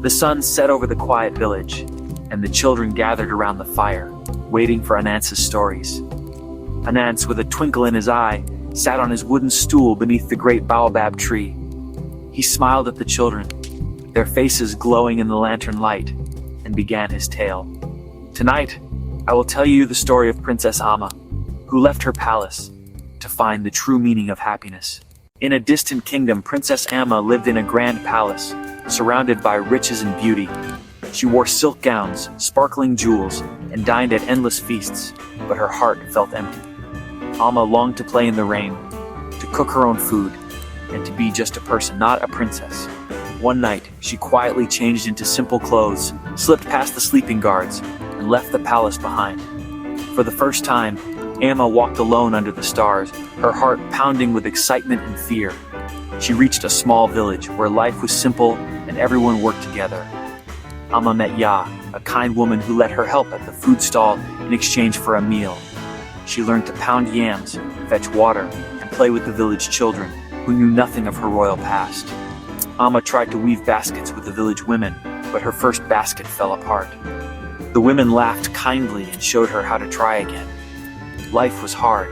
The sun set over the quiet village, and the children gathered around the fire, waiting for Anance's stories. Anance, with a twinkle in his eye, sat on his wooden stool beneath the great baobab tree. He smiled at the children, their faces glowing in the lantern light, and began his tale. Tonight, I will tell you the story of Princess Ama, who left her palace to find the true meaning of happiness. In a distant kingdom, Princess Ama lived in a grand palace, surrounded by riches and beauty. She wore silk gowns, sparkling jewels, and dined at endless feasts, but her heart felt empty. Ama longed to play in the rain, to cook her own food, and to be just a person, not a princess. One night, she quietly changed into simple clothes, slipped past the sleeping guards, and left the palace behind. For the first time, Ama walked alone under the stars, her heart pounding with excitement and fear. She reached a small village where life was simple and everyone worked together. Ama met Ya, a kind woman who let her help at the food stall in exchange for a meal. She learned to pound yams, fetch water, and play with the village children, who knew nothing of her royal past. Ama tried to weave baskets with the village women, but her first basket fell apart. The women laughed kindly and showed her how to try again. Life was hard.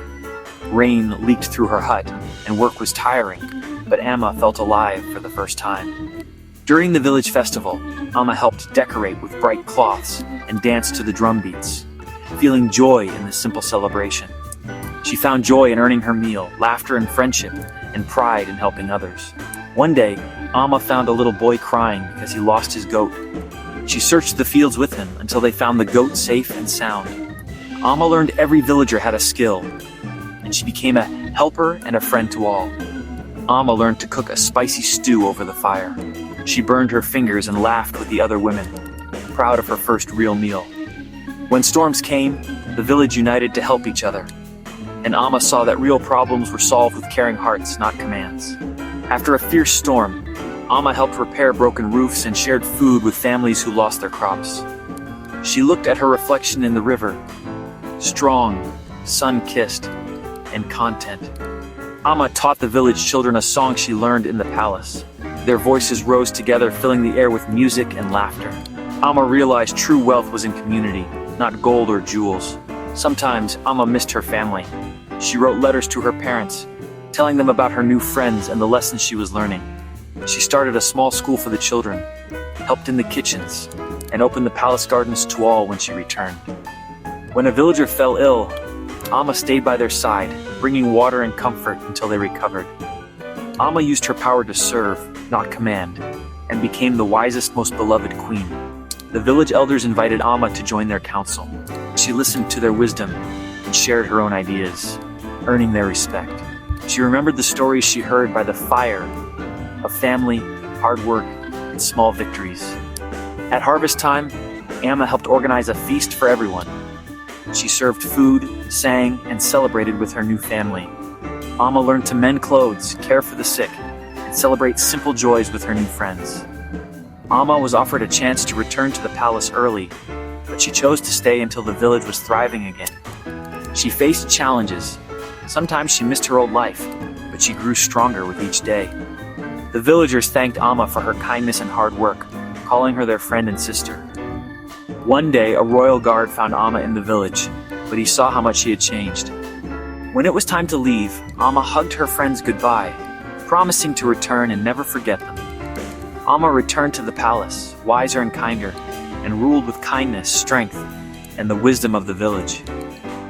Rain leaked through her hut, and work was tiring, but Ama felt alive for the first time. During the village festival, Ama helped decorate with bright cloths and danced to the drum beats, feeling joy in the simple celebration. She found joy in earning her meal, laughter in friendship, and pride in helping others. One day, Ama found a little boy crying because he lost his goat. She searched the fields with him until they found the goat safe and sound. Ama learned every villager had a skill, and she became a helper and a friend to all. Ama learned to cook a spicy stew over the fire. She burned her fingers and laughed with the other women, proud of her first real meal. When storms came, the village united to help each other, and Ama saw that real problems were solved with caring hearts, not commands. After a fierce storm, Ama helped repair broken roofs and shared food with families who lost their crops. She looked at her reflection in the river, strong, sun-kissed, and content. Ama taught the village children a song she learned in the palace. Their voices rose together, filling the air with music and laughter. Ama realized true wealth was in community, not gold or jewels. Sometimes Ama missed her family. She wrote letters to her parents, telling them about her new friends and the lessons she was learning. She started a small school for the children, helped in the kitchens, and opened the palace gardens to all when she returned. When a villager fell ill, Ama stayed by their side, bringing water and comfort until they recovered. Ama used her power to serve, not command, and became the wisest, most beloved queen. The village elders invited Ama to join their council. She listened to their wisdom and shared her own ideas, earning their respect. She remembered the stories she heard by the fire of family, hard work, and small victories. At harvest time, Ama helped organize a feast for everyone. She served food, sang, and celebrated with her new family. Ama learned to mend clothes, care for the sick, and celebrate simple joys with her new friends. Ama was offered a chance to return to the palace early, but she chose to stay until the village was thriving again. She faced challenges. Sometimes she missed her old life, but she grew stronger with each day. The villagers thanked Ama for her kindness and hard work, calling her their friend and sister. One day, a royal guard found Ama in the village, but he saw how much she had changed. When it was time to leave, Ama hugged her friends goodbye, promising to return and never forget them. Ama returned to the palace, wiser and kinder, and ruled with kindness, strength, and the wisdom of the village.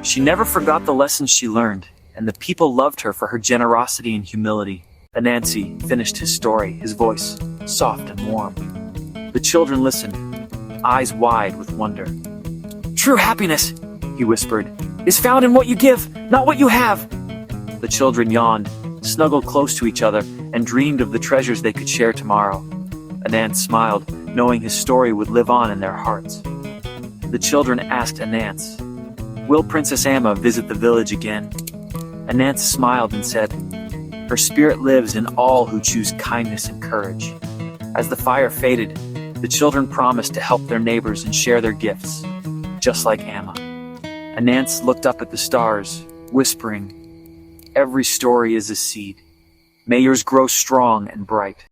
She never forgot the lessons she learned, and the people loved her for her generosity and humility. Anansi finished his story, his voice soft and warm. The children listened, eyes wide with wonder. "True happiness," he whispered, "is found in what you give, not what you have." The children yawned, snuggled close to each other, and dreamed of the treasures they could share tomorrow. Anance smiled, knowing his story would live on in their hearts. The children asked Anance, "Will Princess Ama visit the village again?" Anance smiled and said, "Her spirit lives in all who choose kindness and courage." As the fire faded, the children promised to help their neighbors and share their gifts, just like Ama. Anance looked up at the stars, whispering, "Every story is a seed. May yours grow strong and bright."